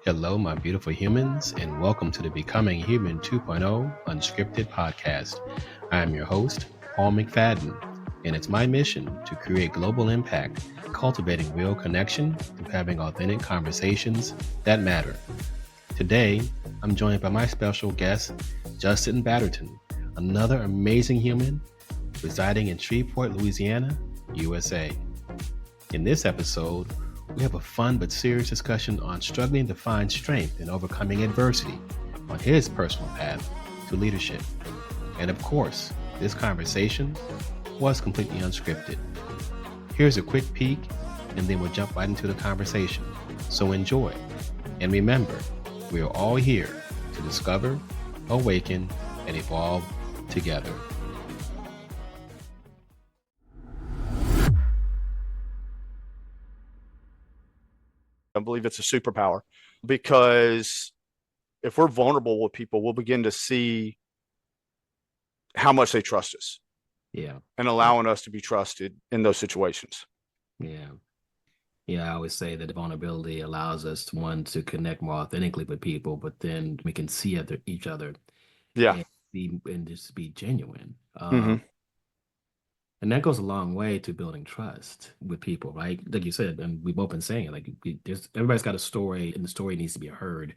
Hello, my beautiful humans, and welcome to the Becoming Human 2.0 Unscripted podcast. I am your host, Paul McFadden, and it's my mission to create global impact, cultivating real connection through having authentic conversations that matter. Today, I'm joined by my special guest, Justin Batterton, another amazing human residing in Shreveport, Louisiana, USA. In this episode, we have a fun but serious discussion on struggling to find strength and overcoming adversity on his personal path to leadership. And of course, this conversation was completely unscripted. Here's a quick peek, and then we'll jump right into the conversation. So enjoy. And remember, we are all here to discover, awaken, and evolve together. I believe it's a superpower because if we're vulnerable with people, we'll begin to see how much they trust us. Yeah. And allowing us to be trusted in those situations. Yeah. I always say that vulnerability allows us to connect more authentically with people, but then we can see each other. Yeah. And just be genuine. Mm-hmm. And that goes a long way to building trust with people, right? Like you said, and we've both been saying it, like everybody's got a story, and the story needs to be heard.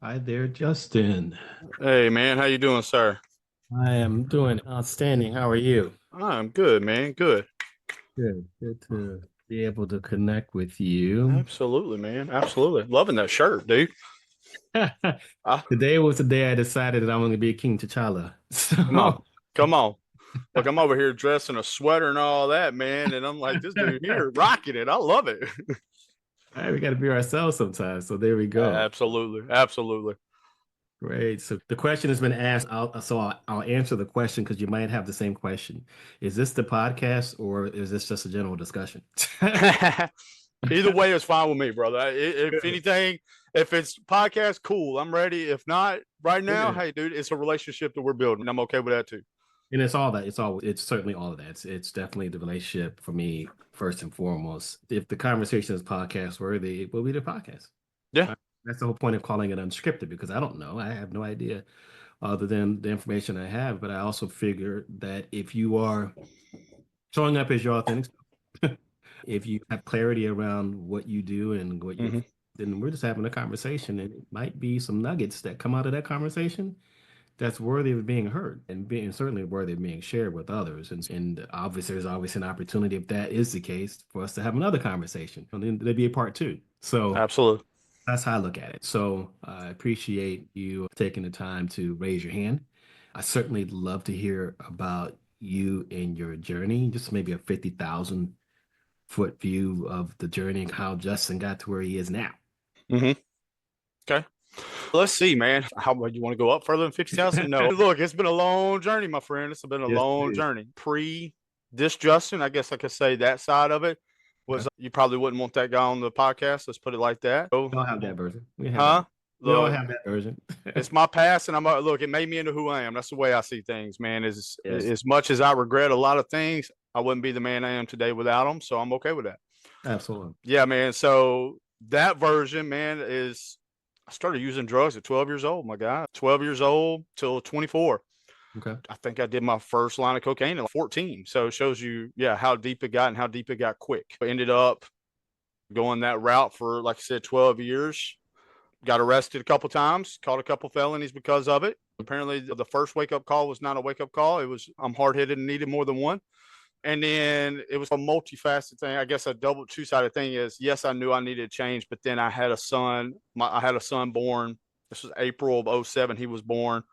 Hi there, Justin. Hey, man. How you doing, sir? I am doing outstanding. How are you? I'm good, man. Good. Good to be able to connect with you. Absolutely, man. Absolutely. Loving that shirt, dude. Today was the day I decided that I'm going to be King T'Challa. So. Come on. Look, I'm over here dressed in a sweater and all that, man. And I'm like, this dude here rocking it. I love it. All right, we got to be ourselves sometimes. So there we go. Absolutely. Great. So the question has been asked. I'll answer the question because you might have the same question. Is this the podcast or is this just a general discussion? Either way is fine with me, brother. If anything, if it's podcast, cool. I'm ready. If not, right now, hey, dude, it's a relationship that we're building. I'm okay with that too. And it's all that. It's certainly all of that. It's definitely the relationship for me first and foremost. If the conversation is podcast worthy, it will be the podcast. Yeah. That's the whole point of calling it unscripted, because I don't know. I have no idea other than the information I have. But I also figure that if you are showing up as your authentic self, if you have clarity around what you do and what you, then we're just having a conversation, and it might be some nuggets that come out of that conversation that's worthy of being heard and certainly worthy of being shared with others. And obviously, there's always an opportunity, if that is the case, for us to have another conversation. And then there'd be a part two. So absolutely. That's how I look at it. So I appreciate you taking the time to raise your hand. I certainly love to hear about you and your journey, just maybe a 50,000 foot view of the journey and how Justin got to where he is now. Okay. Let's see, man. How about you want to go up further than 50,000? No. Look, it's been a long journey, my friend. It's been a long journey. This Justin, I guess I could say that side of it was you probably wouldn't want that guy on the podcast. Let's put it like that. We don't have that version. We don't have that version. It's my past, and look, it made me into who I am. That's the way I see things, man. As much as I regret a lot of things, I wouldn't be the man I am today without them. So I'm okay with that. Absolutely. Yeah, man. So that version, man, I started using drugs at 12 years old, my guy. 12 years old till 24. Okay. I think I did my first line of cocaine at 14. So it shows you, how deep it got and how deep it got quick. I ended up going that route for, like I said, 12 years. Got arrested a couple times, caught a couple felonies because of it. Apparently, the first wake-up call was not a wake-up call. It was, I'm hard-headed and needed more than one. And then it was a multifaceted thing. I guess a two-sided thing is, yes, I knew I needed change, but then I had a son. I had a son born. This was April of 2007. He was born.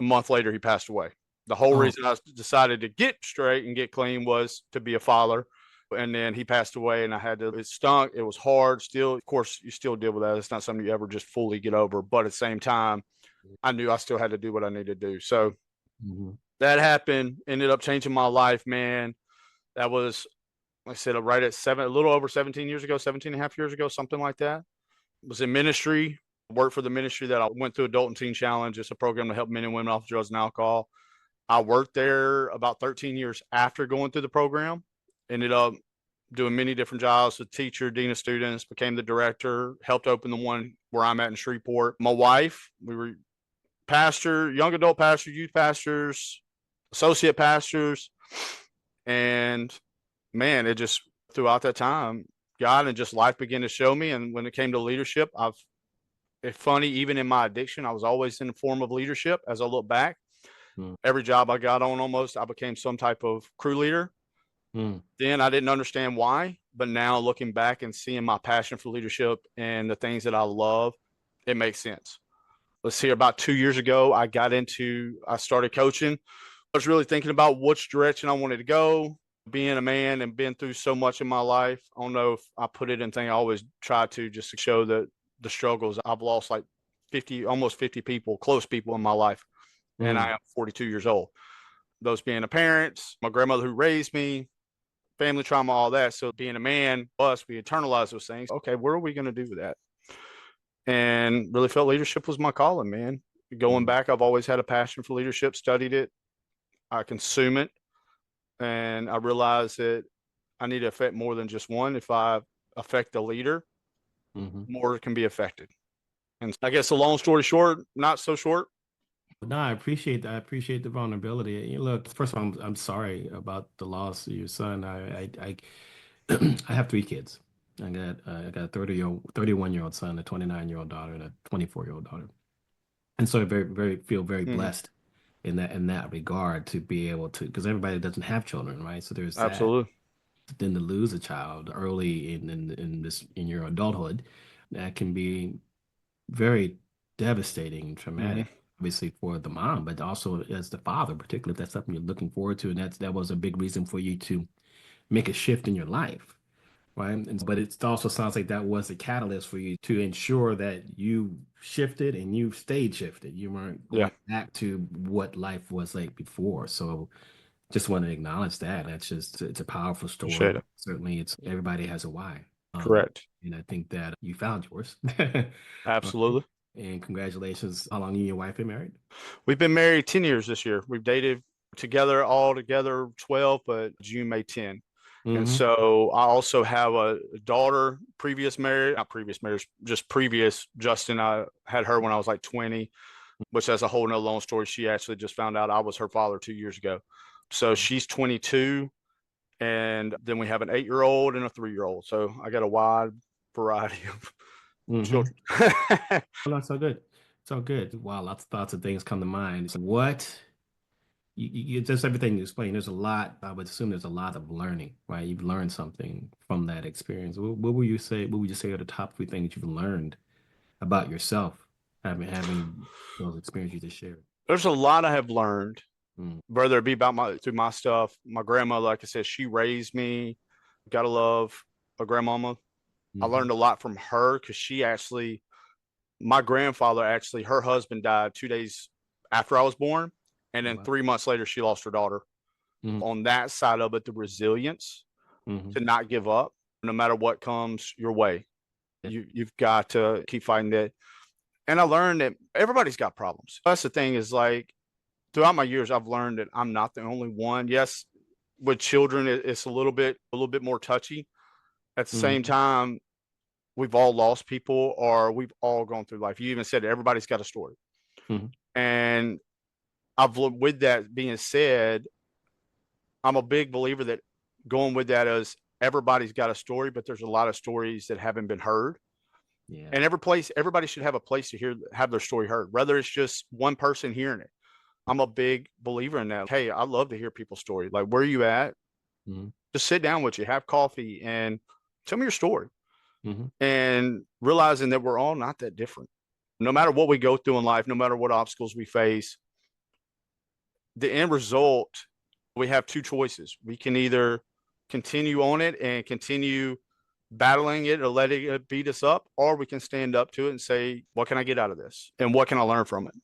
A month later, he passed away. The whole reason I decided to get straight and get clean was to be a father. And then he passed away and it stunk. It was hard. Still, of course, you still deal with that. It's not something you ever just fully get over. But at the same time, I knew I still had to do what I needed to do. So that happened, ended up changing my life, man. That was, like I said, right at a little over 17 years ago, 17 and a half years ago, something like that. Was in ministry, worked for the ministry that I went through Adult and Teen Challenge. It's a program to help men and women off drugs and alcohol. I worked there about 13 years after going through the program. Ended up doing many different jobs with teacher, dean of students, became the director, helped open the one where I'm at in Shreveport. My wife, we were pastor, young adult pastor, youth pastors, associate pastors. And man, it just throughout that time, God and just life began to show me. And when it came to leadership, it's funny, even in my addiction, I was always in the form of leadership. As I look back, every job I got on almost, I became some type of crew leader. Then I didn't understand why, but now looking back and seeing my passion for leadership and the things that I love, it makes sense. Let's see, about 2 years ago, I started coaching. I was really thinking about which direction I wanted to go. Being a man and been through so much in my life, I don't know if I put it in thing. I always try to just to show the struggles. I've lost like almost 50 people, close people in my life. And I am 42 years old. Those being the parents, my grandmother who raised me, family trauma, all that. So being a man, we internalize those things. Okay, what are we going to do with that? And really felt leadership was my calling, man. Going back, I've always had a passion for leadership, studied it. I consume it. And I realized that I need to affect more than just one. If I affect a leader, more can be affected. And I guess the long story short, not so short. No, I appreciate that. I appreciate the vulnerability. Look, first of all, I'm sorry about the loss of your son. I have 3 kids. I got a 31-year-old son, a 29-year-old daughter, and a 24-year-old daughter. And so I feel very blessed in that regard to be able to, because everybody doesn't have children, right? So there's absolutely. Then to lose a child early in your adulthood, that can be very devastating and traumatic, obviously for the mom, but also as the father, particularly if that's something you're looking forward to, and that was a big reason for you to make a shift in your life, right? But it also sounds like that was a catalyst for you to ensure that you shifted and you stayed shifted. You weren't going back to what life was like before. So just want to acknowledge that. It's a powerful story. Certainly, everybody has a why. Correct. And I think that you found yours. Absolutely. And congratulations. How long you and your wife been married? We've been married 10 years this year. We've dated all together 12, but June made 10. And so I also have a daughter, not previous marriage, just previous. Justin, I had her when I was like 20, which that's a whole nother long story. She actually just found out I was her father 2 years ago. So she's 22. And then we have an 8-year-old and a 3-year-old. So I got a wide variety of children. Well, that's so good. So good. Wow, lots of things come to mind. So what you just everything you explained, there's a lot. I would assume there's a lot of learning, right? You've learned something from that experience. What would you say are the top 3 things you've learned about yourself, having those experiences you just shared? There's a lot I have learned, whether it be through my stuff. My grandmother, like I said, she raised me. Gotta love a grandmama. I learned a lot from her because my grandfather her husband died 2 days after I was born. And then 3 months later, she lost her daughter. On that side of it, the resilience to not give up, no matter what comes your way. You've got to keep fighting that. And I learned that everybody's got problems. That's the thing is, like, throughout my years, I've learned that I'm not the only one. Yes, with children, it's a little bit more touchy. At the same time, we've all lost people, or we've all gone through life. You even said everybody's got a story. And with that being said, I'm a big believer that going with that is everybody's got a story, but there's a lot of stories that haven't been heard. Yeah. And everybody should have a place to have their story heard, whether it's just one person hearing it. I'm a big believer in that. Hey, I love to hear people's story. Like, where are you at? Just sit down with you, have coffee, and tell me your story. And realizing that we're all not that different. No matter what we go through in life, no matter what obstacles we face, the end result, we have two choices. We can either continue on it and continue battling it or letting it beat us up, or we can stand up to it and say, what can I get out of this? And what can I learn from it?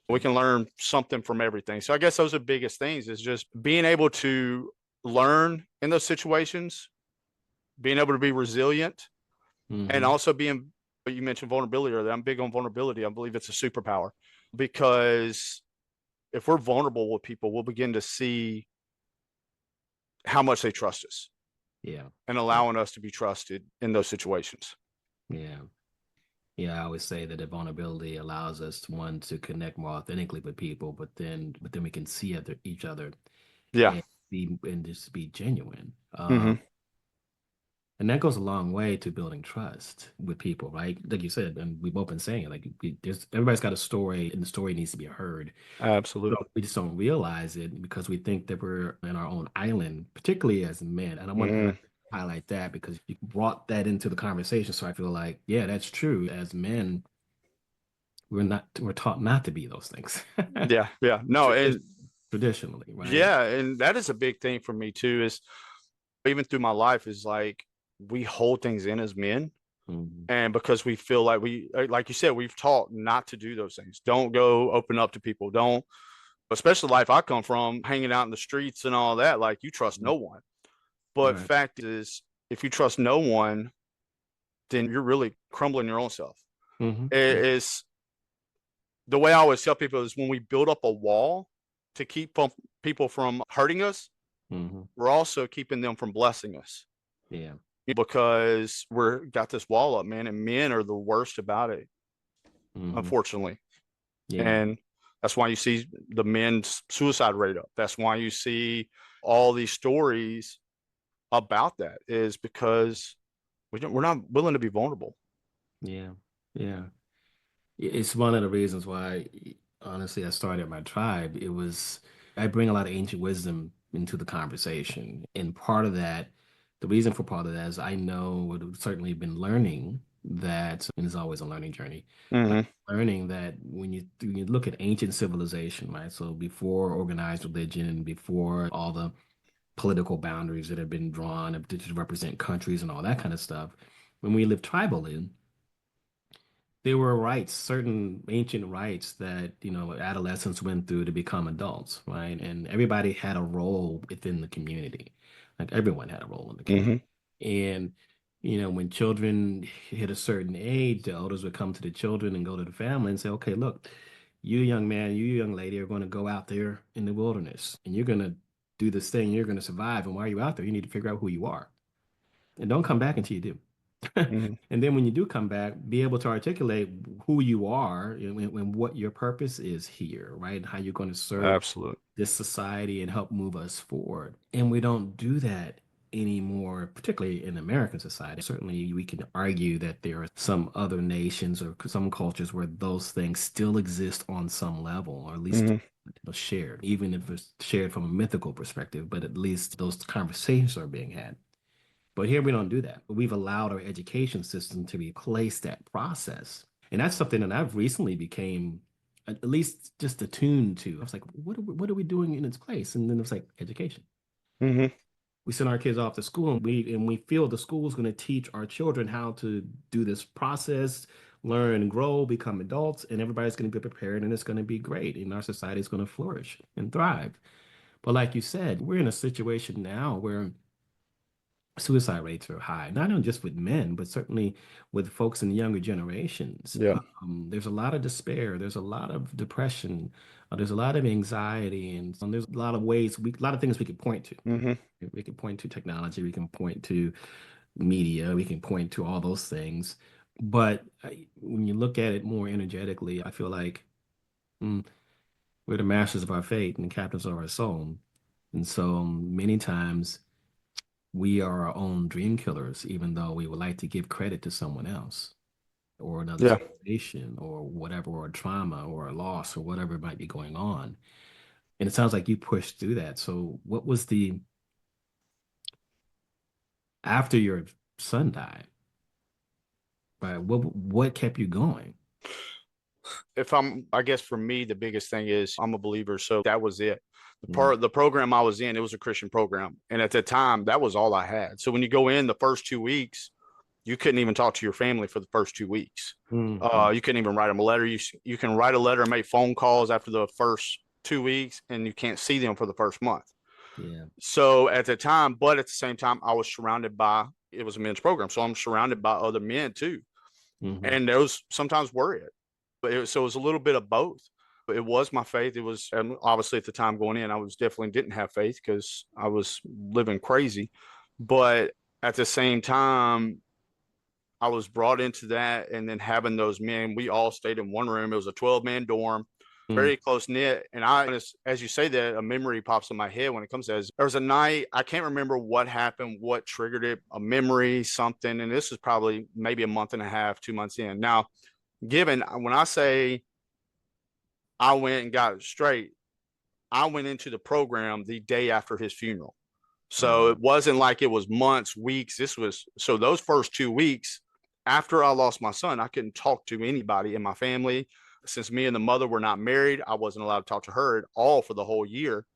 We can learn something from everything. So I guess those are the biggest things, is just being able to learn in those situations, being able to be resilient, and also being, you mentioned vulnerability earlier. I'm big on vulnerability. I believe it's a superpower, because if we're vulnerable with people, we'll begin to see how much they trust us. Yeah. And allowing us to be trusted in those situations. Yeah. Yeah, I always say that the vulnerability allows us to connect more authentically with people, but then we can see each other Yeah. and just be genuine. Mm-hmm. And that goes a long way to building trust with people, right? Like you said, and we've both been saying it, like everybody's got a story, and the story needs to be heard. Absolutely. So we just don't realize it because we think that we're in our own island, particularly as men. And I want to highlight that because you brought that into the conversation. So I feel like, yeah, that's true. As men, we're taught not to be those things. Yeah. No, and traditionally, right? Yeah, and that is a big thing for me too, is even through my life, is like we hold things in as men. And because we feel like like you said, we've taught not to do those things. Don't go open up to people. Don't, especially the life I come from, hanging out in the streets and all that. Like, you trust no one. But fact is, if you trust no one, then you're really crumbling your own self. It's the way I always tell people, is when we build up a wall to keep people from hurting us, we're also keeping them from blessing us. Yeah. Because we're got this wall up, man, and men are the worst about it, unfortunately. Yeah. And that's why you see the men's suicide rate up. That's why you see all these stories about that, is because we're not willing to be vulnerable. Yeah. Yeah. It's one of the reasons why, honestly, I started my tribe. I bring a lot of ancient wisdom into the conversation. And the reason for part of that is I know what I've certainly been learning that, and it's always a learning journey, learning that when you look at ancient civilization, right? So before organized religion, before all the political boundaries that have been drawn to represent countries and all that kind of stuff, when we lived tribally, there were rites, certain ancient rites that, adolescents went through to become adults, right? And everybody had a role within the community. Like, everyone had a role in the community. And, when children hit a certain age, the elders would come to the children and go to the family and say, okay, look, you young man, you young lady are going to go out there in the wilderness and you're going to do this thing, you're going to survive. And while you're out there, you need to figure out who you are. And don't come back until you do. And then when you do come back, be able to articulate who you are and what your purpose is here, right? And how you're going to serve this society and help move us forward. And we don't do that anymore, particularly in American society. Certainly, we can argue that there are some other nations or some cultures where those things still exist on some level, or at least shared, even if it's shared from a mythical perspective, but at least those conversations are being had. But here we don't do that. We've allowed our education system to replace that process. And that's something that I've recently became at least just attuned to. I was like, what are we doing in its place? And then it's like education. We send our kids off to school, and we feel the school is going to teach our children how to do this process, learn and grow, become adults, and everybody's going to be prepared, and it's going to be great. And our society is going to flourish and thrive. But like you said, we're in a situation now where suicide rates are high, not only just with men, but certainly with folks in the younger generations. There's a lot of despair. There's a lot of depression. There's a lot of anxiety, and there's a lot of a lot of things we could point to. We can point to technology. We can point to media. We can point to all those things. But when you look at it more energetically, I feel like we're the masters of our fate and the captains of our soul. And so many times, we are our own dream killers, even though we would like to give credit to someone else or another situation or whatever, or a trauma or a loss or whatever might be going on. And it sounds like you pushed through that. So what was after your son died, right? What kept you going? I guess for me, the biggest thing is I'm a believer. So that was it. The program I was in, it was a Christian program. And at the time, that was all I had. So when you go in the first 2 weeks, you couldn't even talk to your family for the first 2 weeks. You couldn't even write them a letter. You can write a letter and make phone calls after the first 2 weeks, and you can't see them for the first month. Yeah. So at the time, but at the same time, I was surrounded by, it was a men's program. So I'm surrounded by other men too. And those sometimes were it. So it was a little bit of both. It was my faith. It was, and obviously at the time going in, I was definitely didn't have faith because I was living crazy. But at the same time, I was brought into that, and then having those men, we all stayed in one room. It was a 12-man dorm, very close knit. And as you say that, a memory pops in my head when it comes to that. There was a night, I can't remember what happened, what triggered it, a memory, something. And this was probably maybe a month and a half, 2 months in. Now, when I say I went and got it straight, I went into the program the day after his funeral. So it wasn't like it was months, weeks. So those first 2 weeks after I lost my son, I couldn't talk to anybody in my family. Since me and the mother were not married, I wasn't allowed to talk to her at all for the whole year.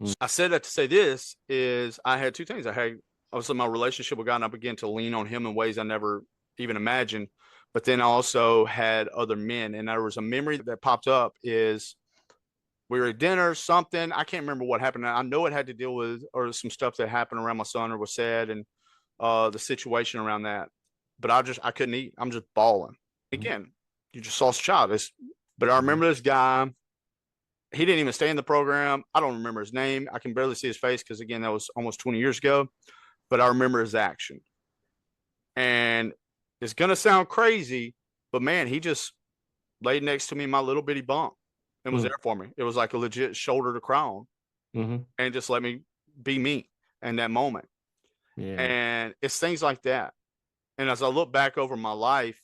So I said that to say this is I had two things. Obviously my relationship with God, and I began to lean on him in ways I never even imagined. But then I also had other men. And there was a memory that popped up is we were at dinner, something. I can't remember what happened. I know it had to deal with or some stuff that happened around my son or was said and the situation around that. But I couldn't eat. I'm just bawling. Again, you just lost a child. But I remember this guy. He didn't even stay in the program. I don't remember his name. I can barely see his face because, again, that was almost 20 years ago. But I remember his action. And it's going to sound crazy, but, man, he just laid next to me in my little bitty bunk and was there for me. It was like a legit shoulder to cry on and just let me be me in that moment. Yeah. And it's things like that. And as I look back over my life,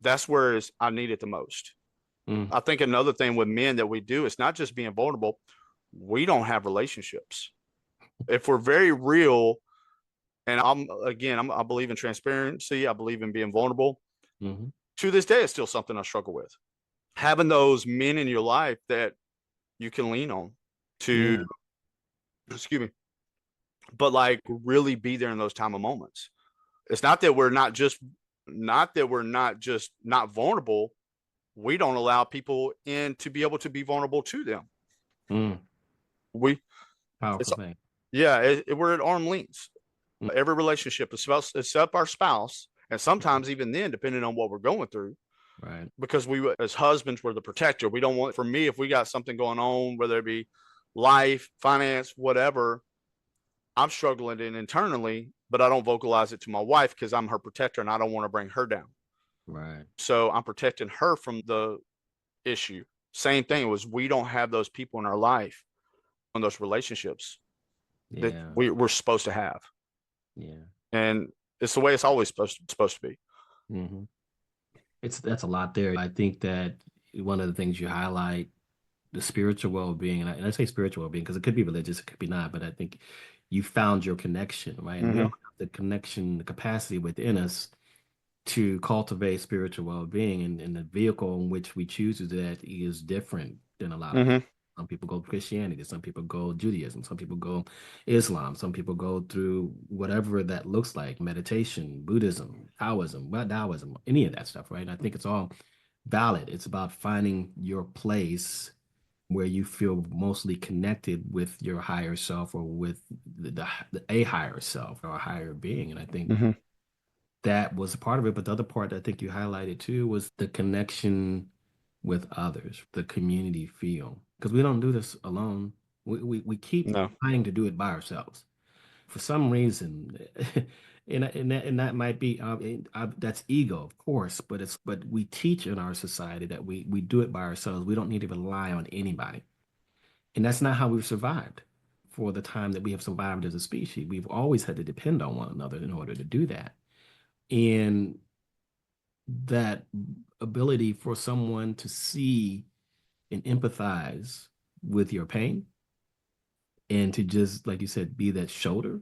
that's where I need it the most. I think another thing with men that we do, it's not just being vulnerable. We don't have relationships. If we're very real, and I believe in transparency. I believe in being vulnerable. To this day, it's still something I struggle with. Having those men in your life that you can lean on to, excuse me, but like really be there in those time of moments. It's not that we're not just not vulnerable. We don't allow people in to be able to be vulnerable to them. Powerful thing. Yeah, we're at arm's length. Every relationship, except our spouse, and sometimes even then, depending on what we're going through. Right. Because we, as husbands, we're the protector. We don't want, for me, if we got something going on, whether it be life, finance, whatever, I'm struggling internally, but I don't vocalize it to my wife because I'm her protector and I don't want to bring her down. Right. So I'm protecting her from the issue. Same thing was we don't have those people in our life on those relationships that we're supposed to have. Yeah. And it's the way it's always supposed to be. That's a lot there. I think that one of the things you highlight, the spiritual well-being, and I say spiritual well-being because it could be religious, it could be not, but I think you found your connection, right? And we all have the connection, the capacity within us to cultivate spiritual well-being, and the vehicle in which we choose to do that is different than a lot of people. Some people go Christianity, some people go Judaism, some people go Islam, some people go through whatever that looks like, meditation, Buddhism, Taoism, any of that stuff, right? And I think it's all valid. It's about finding your place where you feel mostly connected with your higher self or with a higher self or a higher being. And I think that was a part of it. But the other part I think you highlighted too was the connection with others, the community feel. Because we don't do this alone. We keep trying to do it by ourselves. For some reason, and that might be that's ego, of course, but we teach in our society that we do it by ourselves. We don't need to rely on anybody. And that's not how we've survived for the time that we have survived as a species. We've always had to depend on one another in order to do that. And that ability for someone to see and empathize with your pain and to just, like you said, be that shoulder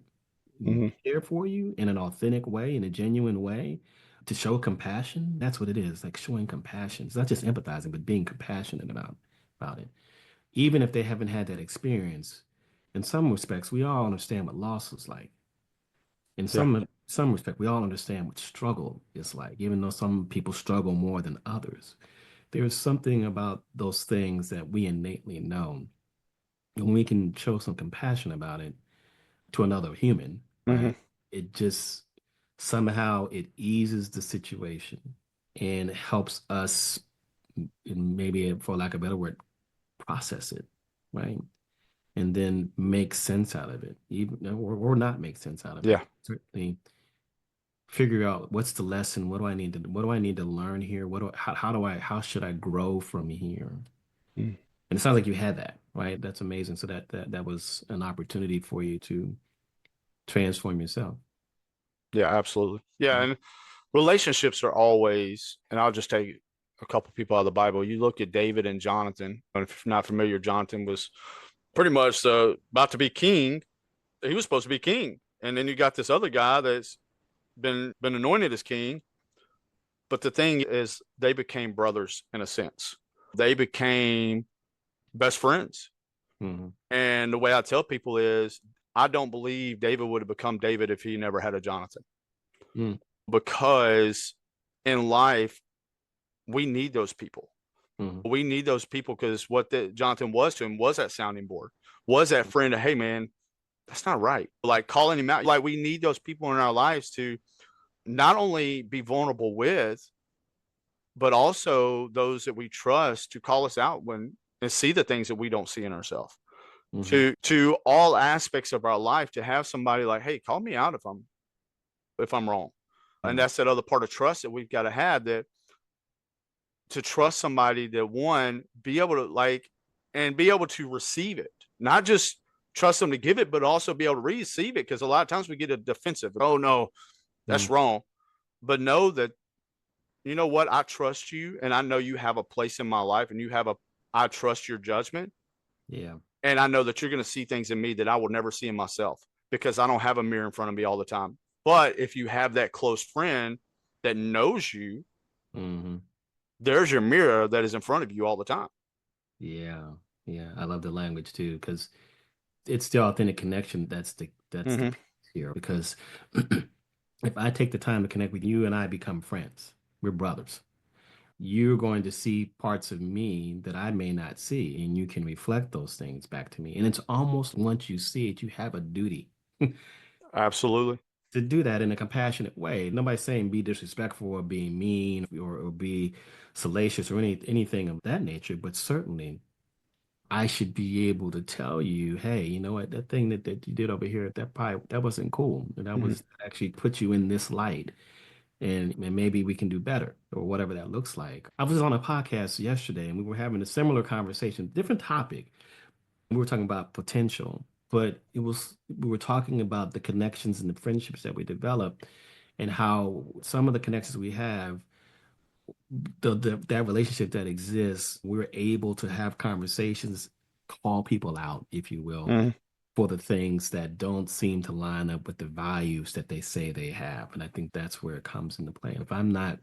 there for you in an authentic way, in a genuine way, to show compassion. That's what it is, like showing compassion. It's not just empathizing, but being compassionate about it. even if they haven't had that experience, in some respects, we all understand what loss is like. In Yeah. some respect, we all understand what struggle is like, even though some people struggle more than others. There's something about those things that we innately know, and we can show some compassion about it to another human, Hmm. right? It just somehow it eases the situation and helps us, maybe for lack of a better word, process it, right? And then make sense out of it, even or not make sense out of it. Yeah. Certainly figure out what's the lesson, what do I need to learn here? How should I grow from here? Mm. And it sounds like you had that, right? That's amazing. So that was an opportunity for you to transform yourself. Yeah, absolutely. Yeah. And relationships are always, and I'll just take a couple people out of the Bible. You look at David and Jonathan, and if you're not familiar, Jonathan was pretty much about to be king. He was supposed to be king. And then you got this other guy that's been anointed as king. But the thing is, they became brothers in a sense. They became best friends. Hmm. And the way I tell people is, I don't believe David would have become David if he never had a Jonathan. Mm. Because in life, we need those people. Hmm. We need those people because what Jonathan was to him was that sounding board, was that friend of, hey, man, that's not right. Like calling him out. Like we need those people in our lives to not only be vulnerable with, but also those that we trust to call us out when and see the things that we don't see in ourselves. Hmm. To all aspects of our life, to have somebody like, hey, call me out if I'm wrong. And Yeah. that's that other part of trust that we've got to have, that to trust somebody that one, be able to like and be able to receive it, not just trust them to give it, but also be able to receive it. Because a lot of times we get a defensive, oh no, that's Mm. wrong. But know that, you know what, I trust you and I know you have a place in my life and I trust your judgment. Yeah. And I know that you're going to see things in me that I will never see in myself because I don't have a mirror in front of me all the time. But if you have that close friend that knows you, Hmm. there's your mirror that is in front of you all the time. Yeah. Yeah. I love the language too, because it's the authentic connection that's the Mm-hmm. piece here. Because if I take the time to connect with you and I become friends, we're brothers. You're going to see parts of me that I may not see, and you can reflect those things back to me. And it's almost once you see it, you have a duty Absolutely. to do that in a compassionate way. Nobody's saying be disrespectful or be mean or be salacious or anything of that nature, but certainly I should be able to tell you, hey, you know what, that thing that you did over here, that wasn't cool. That Mm-hmm. was actually put you in this light. And maybe we can do better or whatever that looks like. I was on a podcast yesterday and we were having a similar conversation, different topic. We were talking about potential, but we were talking about the connections and the friendships that we develop and how some of the connections we have, that relationship that exists, we're able to have conversations, call people out, if you will, Mm-hmm. for the things that don't seem to line up with the values that they say they have. And I think that's where it comes into play. If I'm not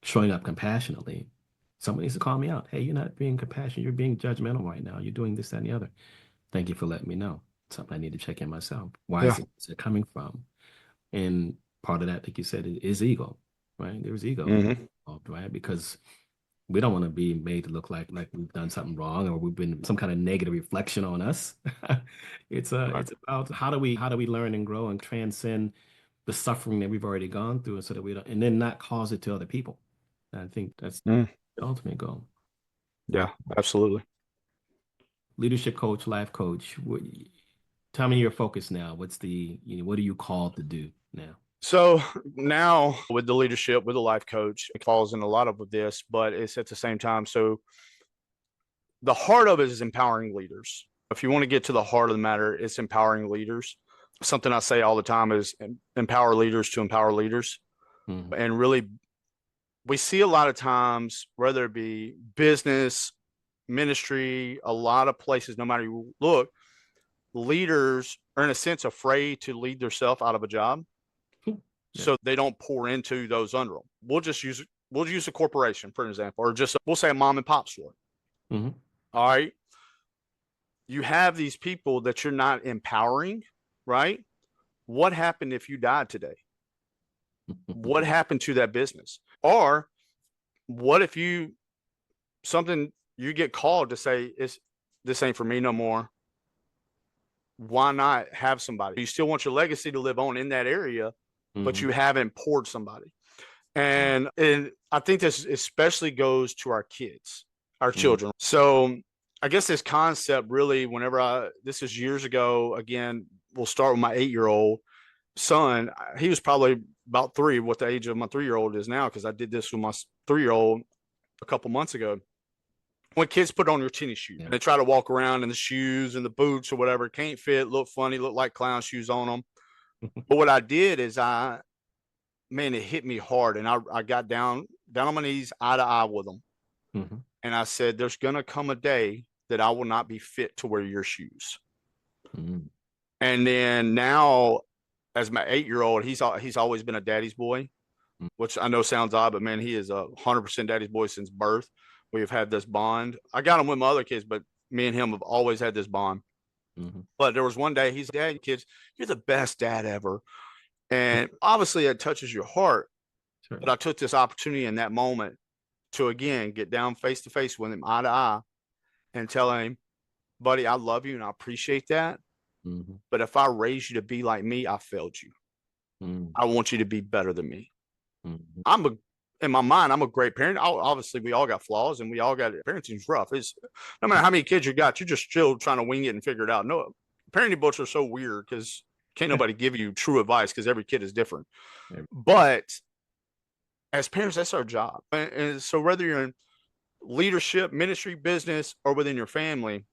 showing up compassionately, someone needs to call me out. Hey, you're not being compassionate. You're being judgmental right now. You're doing this, that, and the other. Thank you for letting me know. Something I need to check in myself. Why Yeah. is it coming from? And part of that, like you said, is ego, right? There's ego Mm-hmm. involved, right? Because we don't want to be made to look like we've done something wrong or we've been some kind of negative reflection on us. Right. It's about how do we learn and grow and transcend the suffering that we've already gone through, and so that we don't, and then not cause it to other people. And I think that's Mm. the ultimate goal. Yeah, absolutely. Leadership coach, life coach. Tell me your focus now. What are you called to do now? So now with the leadership, with the life coach, it falls in a lot of this, but it's at the same time. So the heart of it is empowering leaders. If you want to get to the heart of the matter, it's empowering leaders. Something I say all the time is empower leaders to empower leaders. Mhm. And really, we see a lot of times, whether it be business, ministry, a lot of places, no matter you look, leaders are in a sense afraid to lead themselves out of a job. Yeah. So they don't pour into those under them. We'll use a corporation, for example, or just we'll say a mom and pop store. Hmm. All right. you have these people that you're not empowering, right? What happened if you died today? What happened to that business? Or what if you get called to say, this ain't for me no more? Why not have somebody? You still want your legacy to live on in that area, but you haven't poured somebody. And I think this especially goes to our kids, our children. So I guess this concept really, this is years ago, again, we'll start with my 8-year-old son. He was probably about 3, what the age of my 3-year-old is now, because I did this with my 3-year-old a couple months ago. When kids put on your tennis shoes and they try to walk around in the shoes and the boots or whatever, can't fit, look funny, look like clown shoes on them. But what I did is it hit me hard. And I got down on my knees, eye to eye with them. And I said, there's going to come a day that I will not be fit to wear your shoes. And then now, as my 8-year-old, he's always been a daddy's boy, which I know sounds odd, but man, he is 100% daddy's boy since birth. We've had this bond. I got him with my other kids, but me and him have always had this bond. But there was one day he's, Dad, kids, you're the best dad ever. And obviously it touches your heart. Sure. But I took this opportunity in that moment to, again, get down face to face with him, eye to eye, and tell him, buddy, I love you and I appreciate that. But if I raised you to be like me, I failed you. I want you to be better than me. In my mind, I'm a great parent. Obviously, we all got flaws and we all got parenting's rough. It's no matter how many kids you got, you're just still trying to wing it and figure it out. No, parenting books are so weird because can't nobody give you true advice because every kid is different. But as parents, that's our job. And so whether you're in leadership, ministry, business, or within your family,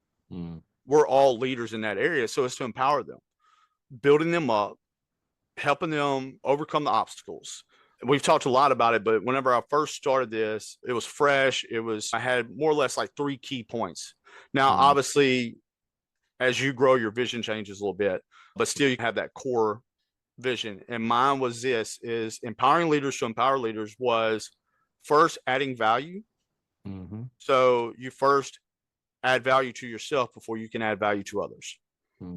we're all leaders in that area. So it's to empower them, building them up, helping them overcome the obstacles. We've talked a lot about it, but whenever I first started this, it was fresh. I had more or less like 3 key points. Now, obviously, as you grow, your vision changes a little bit, but still you have that core vision. And mine was is empowering leaders to empower leaders was first adding value. So you first add value to yourself before you can add value to others.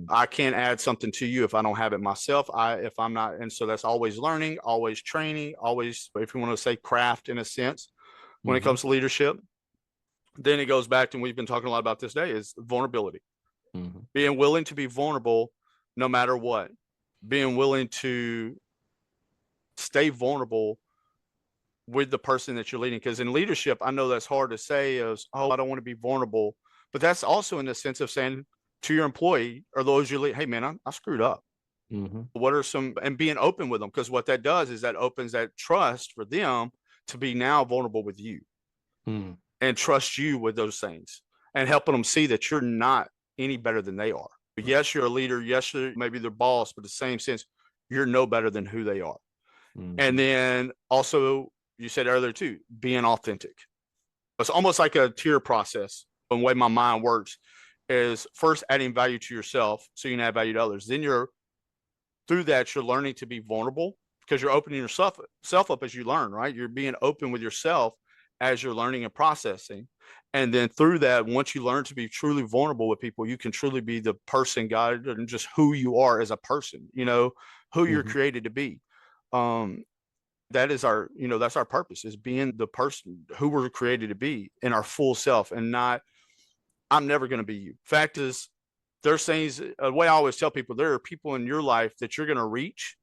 I can't add something to you if I don't have it myself. If I'm not, and so that's always learning, always training, always, if you want to say craft in a sense, when it comes to leadership. Then it goes back to, and we've been talking a lot about this day, is vulnerability. Being willing to be vulnerable no matter what. Being willing to stay vulnerable with the person that you're leading. Because in leadership, I know that's hard to say is, I don't want to be vulnerable. But that's also in the sense of saying to your employee or those you lead, hey, man, I screwed up. What are and being open with them? Because what that does is that opens that trust for them to be now vulnerable with you and trust you with those things and helping them see that you're not any better than they are. Yes, you're a leader. Yes, you're maybe their boss, but in the same sense, you're no better than who they are. And then also, you said earlier too, being authentic. It's almost like a tier process. The way my mind works is first adding value to yourself so you can add value to others. Then through that, you're learning to be vulnerable because you're opening yourself up as you learn, right? You're being open with yourself as you're learning and processing. And then through that, once you learn to be truly vulnerable with people, you can truly be the person, God, and just who you are as a person, who you're created to be. That is that's our purpose, is being the person who we're created to be in our full self and not, I'm never going to be you. Fact is, there's things, the way I always tell people, there are people in your life that you're going to reach.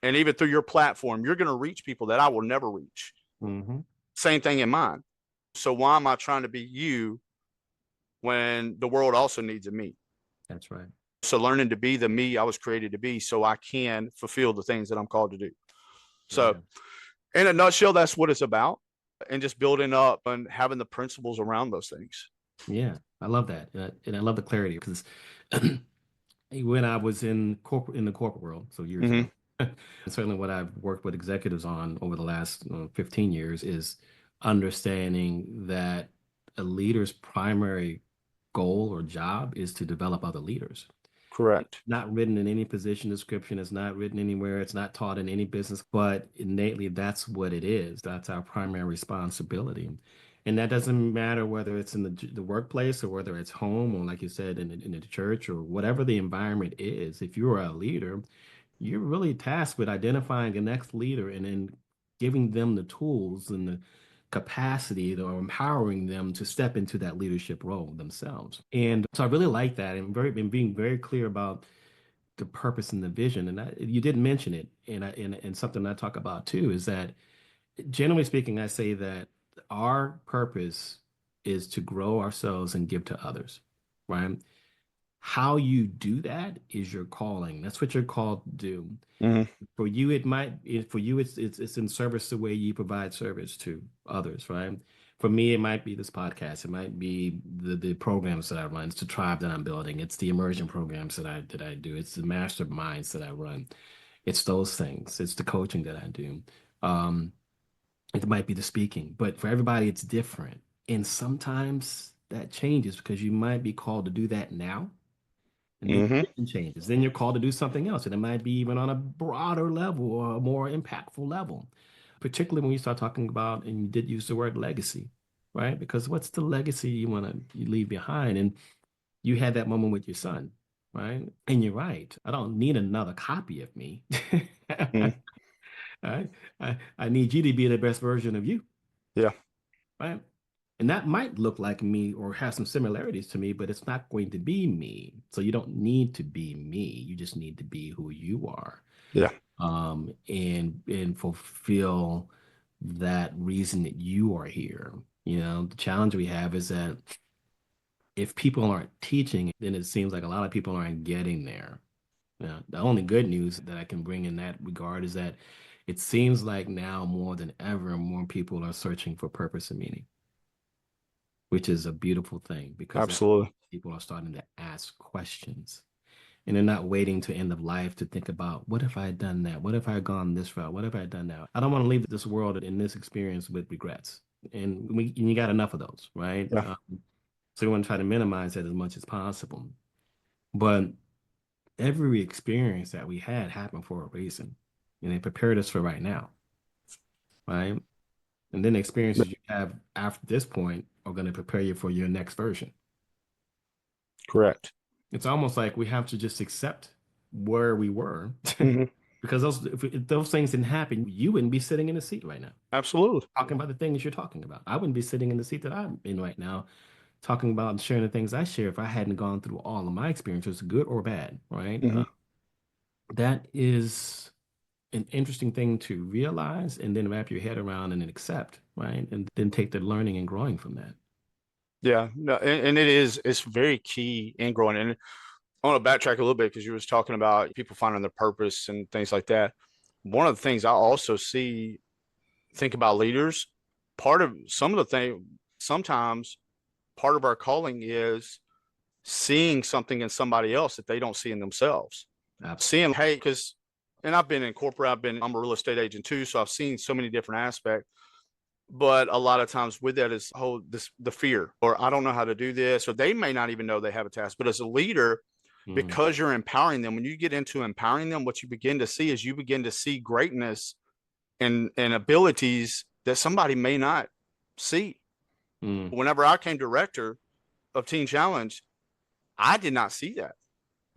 And even through your platform, you're going to reach people that I will never reach. Same thing in mine. So why am I trying to be you when the world also needs a me? That's right. So learning to be the me I was created to be so I can fulfill the things that I'm called to do. So in a nutshell, that's what it's about. And just building up and having the principles around those things. Yeah, I love that. And I love the clarity because when I was in the corporate world, so years ago, certainly what I've worked with executives on over the last 15 years is understanding that a leader's primary goal or job is to develop other leaders. Correct. Not written in any position description. It's not written anywhere. It's not taught in any business, but innately that's what it is. That's our primary responsibility. And that doesn't matter whether it's in the workplace or whether it's home or, like you said, in the church or whatever the environment is. If you're a leader, you're really tasked with identifying the next leader and then giving them the tools and the capacity or empowering them to step into that leadership role themselves. And so I really like that and being very clear about the purpose and the vision. And you did mention it, and something I talk about too is that generally speaking, I say that our purpose is to grow ourselves and give to others, right? How you do that is your calling. That's what you're called to do. Mhm. For you, it's in service the way you provide service to others, right? For me, it might be this podcast. It might be the programs that I run. It's the tribe that I'm building. It's the immersion programs that I do. It's the masterminds that I run. It's those things. It's the coaching that I do. Um, it might be the speaking, but for everybody, it's different. And sometimes that changes because you might be called to do that now, and then Mhm. it changes. Then you're called to do something else, and it might be even on a broader level or a more impactful level, particularly when you start talking about, and you did use the word legacy, right? Because what's the legacy you want to leave behind? And you had that moment with your son, right? And you're right. I don't need another copy of me. Mhm. I, I need you to be the best version of you, Yeah. right? And that might look like me or have some similarities to me, but it's not going to be me. So you don't need to be me. You just need to be who you are, Yeah. and fulfill that reason that you are here. The challenge we have is that if people aren't teaching, then it seems like a lot of people aren't getting there. The only good news that I can bring in that regard is that it seems like now more than ever, more people are searching for purpose and meaning, which is a beautiful thing because now Absolutely. people are starting to ask questions and they're not waiting to end of life to think about what if I had done that? What if I had gone this route? What if I had done that? I don't want to leave this world in this experience with regrets. And you got enough of those, right? Yeah. So we want to try to minimize that as much as possible. But every experience that we had happened for a reason, and it prepared us for right now, right? And then the experiences you have after this point are going to prepare you for your next version. Correct. It's almost like we have to just accept where we were Mhm. because if those things didn't happen, you wouldn't be sitting in the seat right now Absolutely. talking about the things you're talking about. I wouldn't be sitting in the seat that I'm in right now talking about and sharing the things I share if I hadn't gone through all of my experiences, good or bad, right? Mhm. That is an interesting thing to realize and then wrap your head around and then accept, right? And then take the learning and growing from that. Yeah. No, and it's very key in growing. And I want to backtrack a little bit because you was talking about people finding their purpose and things like that. One of the things I also think about leaders, part of some of the thing, sometimes part of our calling is seeing something in somebody else that they don't see in themselves. Absolutely. Seeing, hey, because, and I've been in corporate, I'm a real estate agent too. So I've seen so many different aspects. But a lot of times with that is the fear, or I don't know how to do this, or they may not even know they have a task. But as a leader, Mm, because you're empowering them, when you get into empowering them, what you begin to see is you begin to see greatness and abilities that somebody may not see. mm, Whenever I came director of Teen Challenge, I did not see that.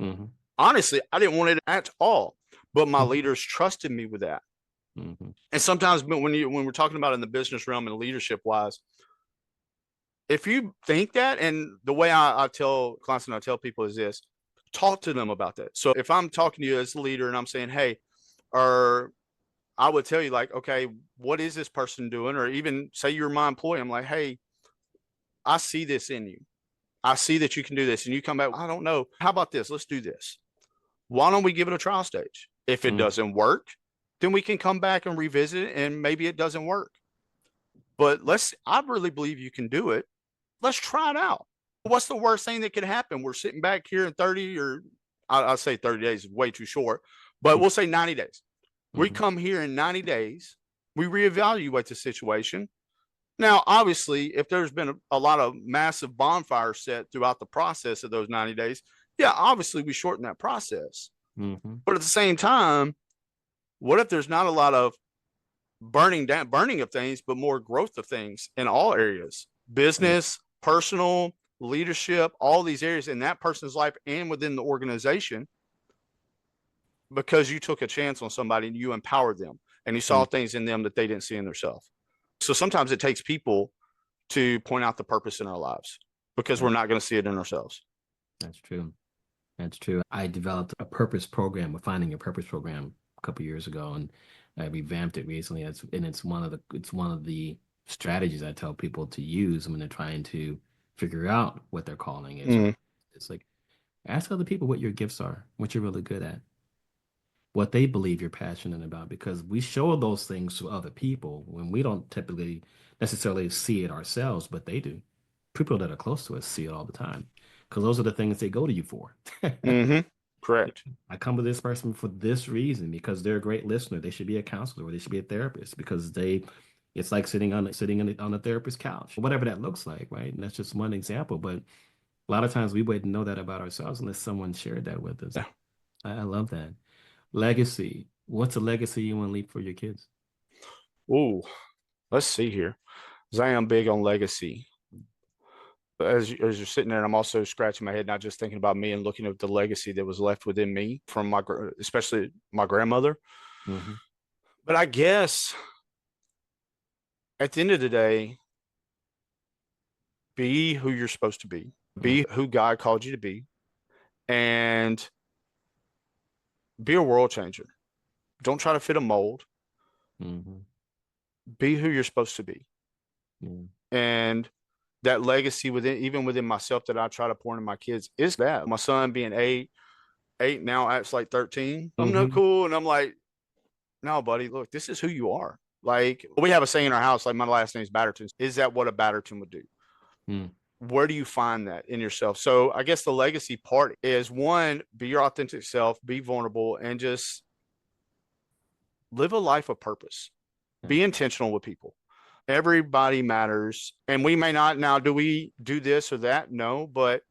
mm-hmm, Honestly, I didn't want it at all, but my leaders trusted me with that. mm-hmm, And sometimes when we're talking about in the business realm and leadership wise, if you think that, and the way I tell clients and I tell people is this, talk to them about that. So if I'm talking to you as a leader and I'm saying, hey, or I would tell you like, okay, what is this person doing? Or even say you're my employee. I'm like, hey, I see this in you. I see that you can do this. And you come back, I don't know. How about this? Let's do this. Why don't we give it a trial stage? If it mm, doesn't work, then we can come back and revisit it and maybe it doesn't work. But I really believe you can do it. Let's try it out. What's the worst thing that could happen? We're sitting back here in 30 or I'll say 30 days is way too short, but we'll say 90 days. We mm-hmm, come here in 90 days, we reevaluate the situation. Now, obviously, if there's been a lot of massive bonfires set throughout the process of those 90 days, yeah, obviously we shorten that process. mm-hmm, But at the same time, what if there's not a lot of burning of things, but more growth of things in all areas, business, personal, leadership, all these areas in that person's life and within the organization, because you took a chance on somebody and you empowered them and you saw things in them that they didn't see in themselves. So sometimes it takes people to point out the purpose in our lives because we're not going to see it in ourselves. That's true. That's true. I developed a purpose program, a finding your purpose program a couple of years ago, and I revamped it recently. It's one of the strategies I tell people to use when they're trying to figure out what their calling is. It's like, ask other people what your gifts are, what you're really good at, what they believe you're passionate about, because we show those things to other people when we don't typically necessarily see it ourselves, but they do. People that are close to us see it all the time because those are the things they go to you for. Correct. I come to this person for this reason because they're a great listener. They should be a counselor or they should be a therapist because it's like sitting on a therapist's couch, whatever that looks like, right? And that's just one example. But a lot of times we wouldn't know that about ourselves unless someone shared that with us. Yeah. I love that. Legacy. What's a legacy you want to leave for your kids? Ooh, let's see here. Because I am big on legacy. As you're sitting there, I'm also scratching my head, not just thinking about me and looking at the legacy that was left within me from especially my grandmother. But I guess at the end of the day, be who you're supposed to be who God called you to be, and be a world changer. Don't try to fit a mold. Be who you're supposed to be. And that legacy even within myself that I try to pour into my kids is that. My son being eight now acts like 13. I'm not cool. And I'm like, no, buddy, look, this is who you are. Like, we have a saying in our house, like, my last name is Batterton. Is that what a Batterton would do? Where do you find that in yourself? So I guess the legacy part is, one, be your authentic self, be vulnerable, and just live a life of purpose. Be intentional with people. Everybody matters. And we may not now, do we do this or that? No, but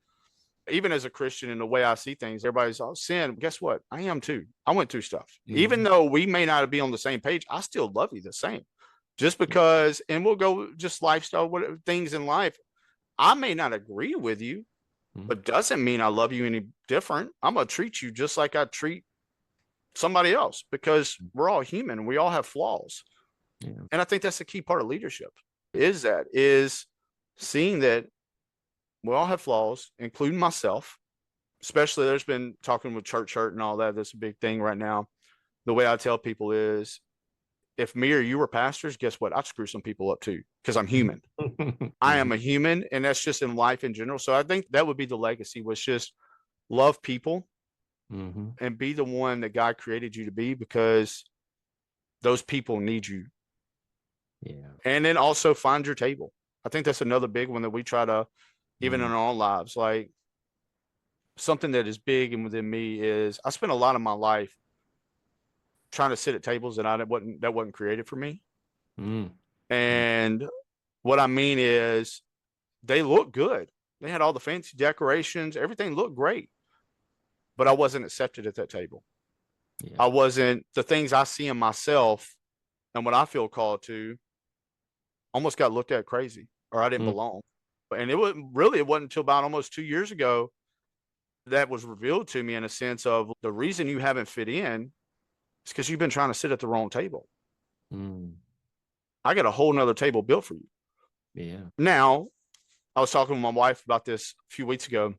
even as a Christian, in the way I see things, everybody's all sin. Guess what? I am too. I went through stuff. Even though we may not be on the same page, I still love you the same. Just because, and we'll go just lifestyle, whatever things in life. I may not agree with you, but doesn't mean I love you any different. I'm going to treat you just like I treat somebody else, because we're all human. We all have flaws. And I think that's the key part of leadership is seeing that we all have flaws, including myself. Especially, there's been talking with church hurt and all that. That's a big thing right now. The way I tell people is, if me or you were pastors, guess what? I'd screw some people up too, because I'm human. I am a human, and that's just in life in general. So I think that would be the legacy, was just love people and be the one that God created you to be, because those people need you. And then also find your table. I think that's another big one that we try to, even in our own lives, like, something that is big and within me is, I spent a lot of my life trying to sit at tables that wasn't created for me. And what I mean is, they look good. They had all the fancy decorations. Everything looked great. But I wasn't accepted at that table. I wasn't, the things I see in myself and what I feel called to, almost got looked at crazy, or I didn't belong. And it wasn't until about almost 2 years ago that was revealed to me, in a sense of, the reason you haven't fit in is because you've been trying to sit at the wrong table. I got a whole nother table built for you. Now, I was talking with my wife about this a few weeks ago.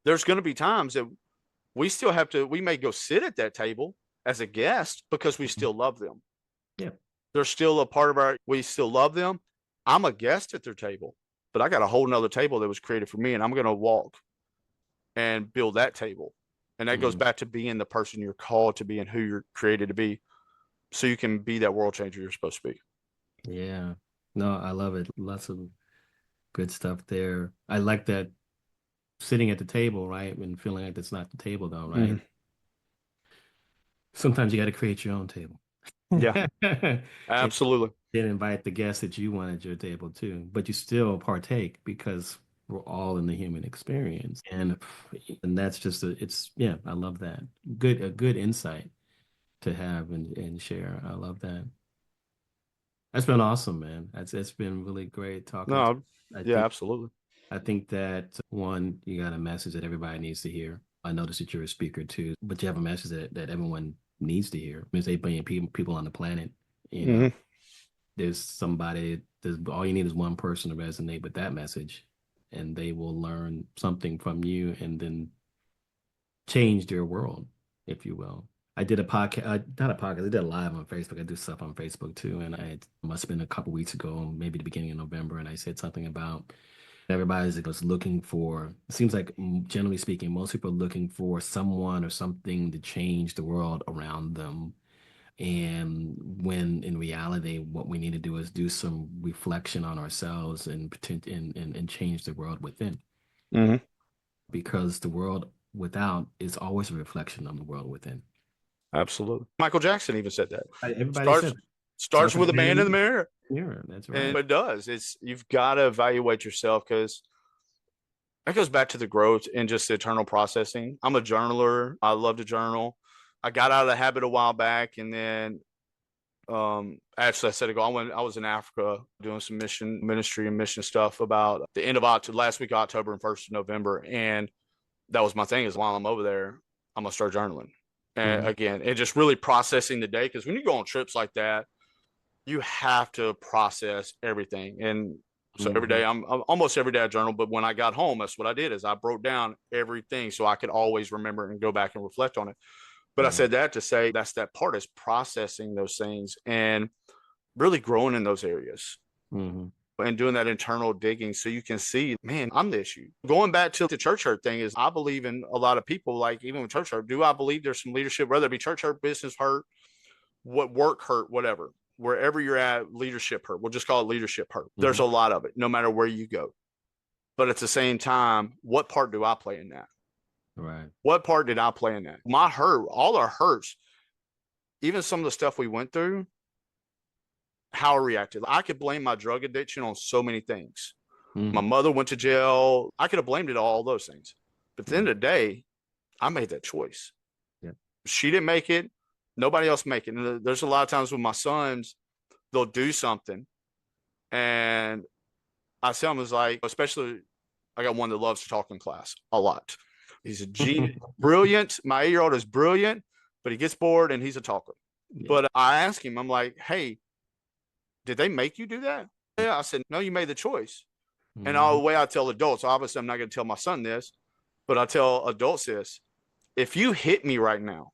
There's going to be times that we may go sit at that table as a guest because we still love them. They're still a part of we still love them. I'm a guest at their table, but I got a whole nother table that was created for me, and I'm going to walk and build that table. And that goes back to being the person you're called to be and who you're created to be, so you can be that world changer you're supposed to be. Yeah. No, I love it. Lots of good stuff there. I like that, sitting at the table, right? And feeling like that's not the table, though, right? Sometimes you got to create your own table. Yeah, absolutely. Then invite the guests that you want at your table too, but you still partake because we're all in the human experience, and that's just I love that. A good insight to have and share. I love that. That's been awesome, man. It's been really great talking to No, you. yeah, absolutely. I think that one, you got a message that everybody needs to hear. I noticed that you're a speaker too, but you have a message that everyone needs to hear. There's 8 billion people on the planet. You know, Mm-hmm. there's all you need is one person to resonate with that message, and they will learn something from you and then change their world, if you will. I did a podcast, not a podcast, I did a live on Facebook. I do stuff on Facebook too. And I must have been a couple weeks ago, maybe the beginning of November. And I said something about everybody's was looking for, it seems like generally speaking, most people are looking for someone or something to change the world around them. And when in reality, what we need to do is do some reflection on ourselves and and change the world within. Mm-hmm. Because the world without is always a reflection on the world within. Absolutely. Michael Jackson even said that. Everybody said Starts with a man in the mirror. Yeah, that's right. And it does. You've got to evaluate yourself, because that goes back to the growth and just the eternal processing. I'm a journaler. I love to journal. I got out of the habit a while back, and then actually I said ago, I was in Africa doing some ministry and mission stuff about the end of October, last week of October and 1st of November. And that was my thing, is while I'm over there, I'm gonna start journaling. And again, and just really processing the day. Because when you go on trips like that, you have to process everything. And so every day, I'm almost every day I journal. But when I got home, that's what I did, is I broke down everything so I could always remember and go back and reflect on it. But I said that to say that's that part, is processing those things and really growing in those areas. And doing that internal digging so you can see, man, I'm the issue. Going back to the church hurt thing, is I believe in a lot of people, like even with church hurt, do I believe there's some leadership, whether it be church hurt, business hurt, what work hurt, whatever, wherever you're at, leadership hurt. We'll just call it leadership hurt. There's a lot of it, no matter where you go. But at the same time, what part do I play in that? Right. What part did I play in that? My hurt, all our hurts, even some of the stuff we went through, how I reacted. I could blame my drug addiction on so many things. My mother went to jail. I could have blamed it on all those things. But at the end of the day, I made that choice. Yeah. She didn't make it. Nobody else make it. And there's a lot of times with my sons, they'll do something. And I tell them, it's like, especially, I got one that loves to talk in class a lot. He's a genius, brilliant. My 8-year-old is brilliant, but he gets bored and he's a talker. Yeah. But I ask him, I'm like, hey, did they make you do that? Yeah. I said, no, you made the choice. And all the way I tell adults, obviously I'm not going to tell my son this, but I tell adults this: if you hit me right now,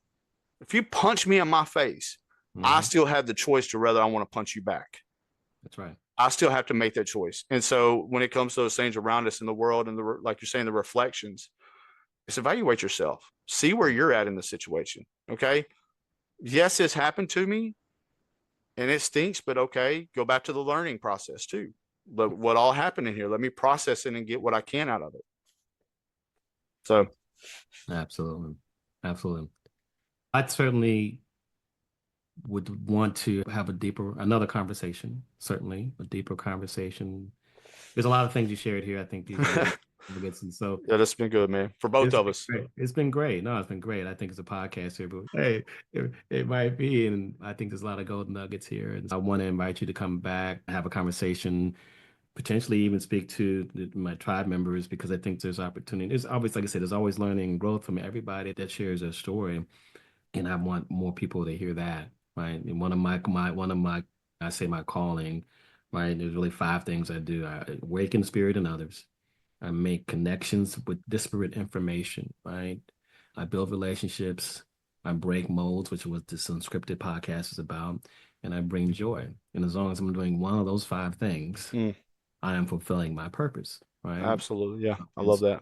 if you punch me in my face, I still have the choice to whether I want to punch you back. That's right. I still have to make that choice. And so when it comes to those things around us in the world and like you're saying, the reflections, it's evaluate yourself, see where you're at in the situation. Okay. Yes, this happened to me and it stinks, but okay, go back to the learning process too. But what all happened in here, let me process it and get what I can out of it. So. Absolutely. Absolutely. I certainly would want to have another conversation, certainly a deeper conversation. There's a lot of things you shared here. I think these are good. So yeah, that's been good, man, for both of us. It's been great. No, it's been great. I think it's a podcast here, but hey, it might be. And I think there's a lot of golden nuggets here. And I want to invite you to come back, have a conversation, potentially even speak to my tribe members, because I think there's opportunity. There's always, like I said, there's always learning and growth from everybody that shares their story. And I want more people to hear that, right? And one of my I say my calling, right? There's really 5 things I do. I awaken spirit in others. I make connections with disparate information, right? I build relationships. I break molds, which is what this unscripted podcast is about. And I bring joy. And as long as I'm doing one of those 5 things, I am fulfilling my purpose, right? Absolutely. Yeah. I love that.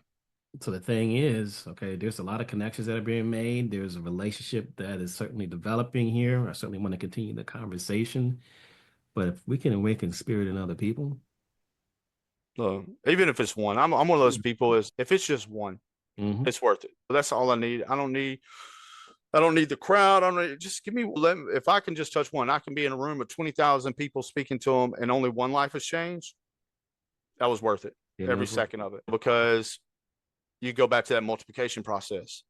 So the thing is, okay, there's a lot of connections that are being made. There's a relationship that is certainly developing here. I certainly want to continue the conversation. But if we can awaken spirit in other people. Even if it's one, I'm one of those people, is if it's just one, it's worth it. But that's all I need. I don't need the crowd. Just give me, if I can just touch one, I can be in a room of 20,000 people speaking to them and only one life has changed. That was worth it. Every second of it, because you go back to that multiplication process.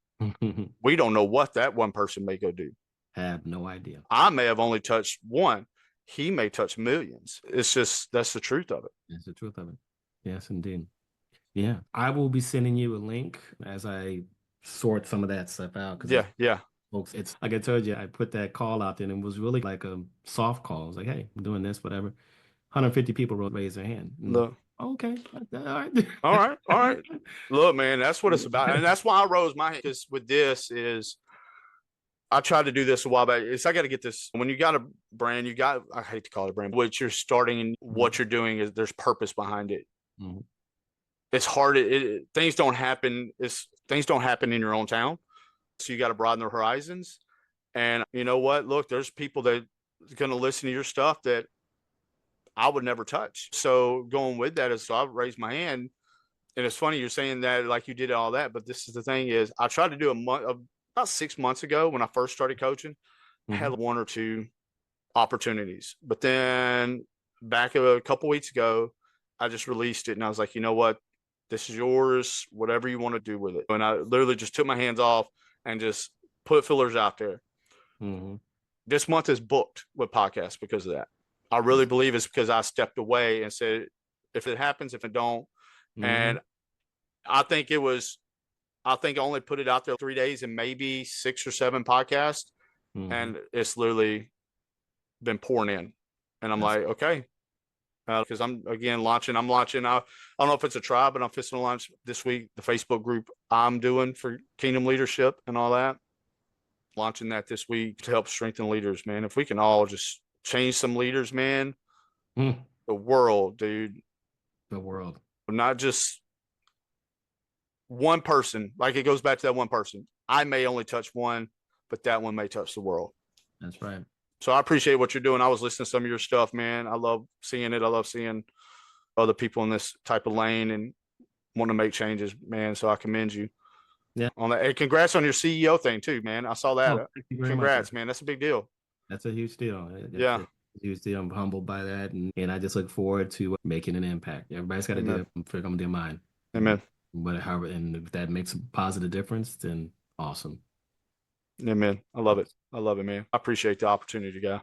We don't know what that one person may go do. Have no idea. I may have only touched one. he may touch millions. It's just, that's the truth of it. That's the truth of it. Yes, indeed. Yeah. I will be sending you a link as I sort some of that stuff out. Yeah. Folks, it's like I told you, I put that call out there and it was really like a soft call. It was like, hey, I'm doing this, whatever. 150 people raised their hand. Look. Okay. All right. All right. Look, man, that's what it's about. And that's why I rose my hand, because with this is, I tried to do this a while back. I got to get this. When you got a brand, I hate to call it a brand, what you're starting and what you're doing is there's purpose behind it. Mm-hmm. It's hard. Things don't happen. Things don't happen in your own town. So you got to broaden the horizons. And you know what? Look, there's people that are going to listen to your stuff that I would never touch. So going with that is, so I raised my hand. And it's funny you're saying that like you did all that, but this is the thing is, I tried to do about 6 months ago when I first started coaching. I had 1 or 2 opportunities, but then back a couple weeks ago, I just released it and I was like, you know what? This is yours, whatever you want to do with it. And I literally just took my hands off and just put fillers out there. Mm-hmm. This month is booked with podcasts because of that. I really believe it's because I stepped away and said, if it happens, if it don't. Mm-hmm. And I think I only put it out there 3 days and maybe 6 or 7 podcasts. Mm-hmm. And it's literally been pouring in. And I'm like, okay. Because I'm launching. I don't know if it's a tribe, but I'm fixing to launch this week the Facebook group I'm doing for Kingdom Leadership and all that. Launching that this week to help strengthen leaders, man. If we can all just change some leaders, man, the world, dude. The world. Not just one person. Like it goes back to that one person. I may only touch one, but that one may touch the world. That's right. So I appreciate what you're doing. I was listening to some of your stuff, man. I love seeing it. I love seeing other people in this type of lane and want to make changes, man. So I commend you. Yeah. On that. Hey, congrats on your CEO thing too, man. I saw that. Congrats, man. That's a big deal. That's a huge deal. Yeah. A huge deal. I'm humbled by that. And I just look forward to making an impact. Everybody's got to do it from their mind. Amen. And if that makes a positive difference, then awesome. Amen. I love it. I love it, man. I appreciate the opportunity, guy.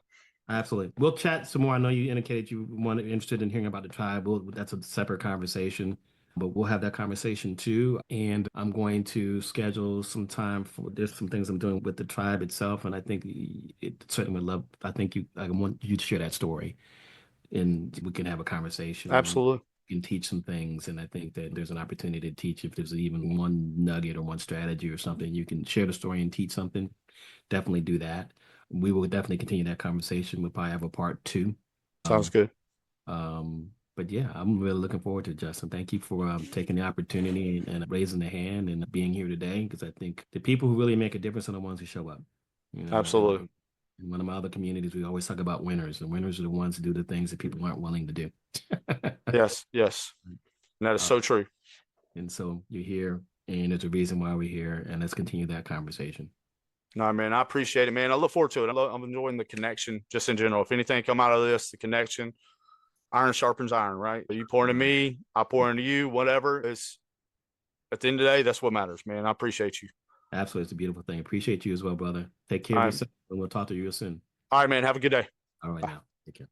Absolutely. We'll chat some more. I know you indicated you interested in hearing about the tribe. That's a separate conversation, but we'll have that conversation too. And I'm going to schedule some time there's some things I'm doing with the tribe itself. And I think it certainly would I want you to share that story and we can have a conversation. Absolutely. You can teach some things. And I think that there's an opportunity to teach if there's even one nugget or one strategy or something, you can share the story and teach something. Definitely do that. We will definitely continue that conversation. We'll probably have a part 2. Sounds good. But yeah, I'm really looking forward to it, Justin. Thank you for taking the opportunity and raising the hand and being here today, because I think the people who really make a difference are the ones who show up. Absolutely. In one of my other communities, we always talk about winners, and winners are the ones who do the things that people aren't willing to do. Yes. And that is so true. And so you're here, and there's a reason why we're here, and let's continue that conversation. No, man, I appreciate it, man. I look forward to it. I'm enjoying the connection just in general. If anything come out of this, the connection, iron sharpens iron, right? You pour into me, I pour into you, whatever. It's at the end of the day, that's what matters, man. I appreciate you. Absolutely. It's a beautiful thing. Appreciate you as well, brother. Take care of yourself, and we'll talk to you soon. All right, man. Have a good day. All right, now. Take care.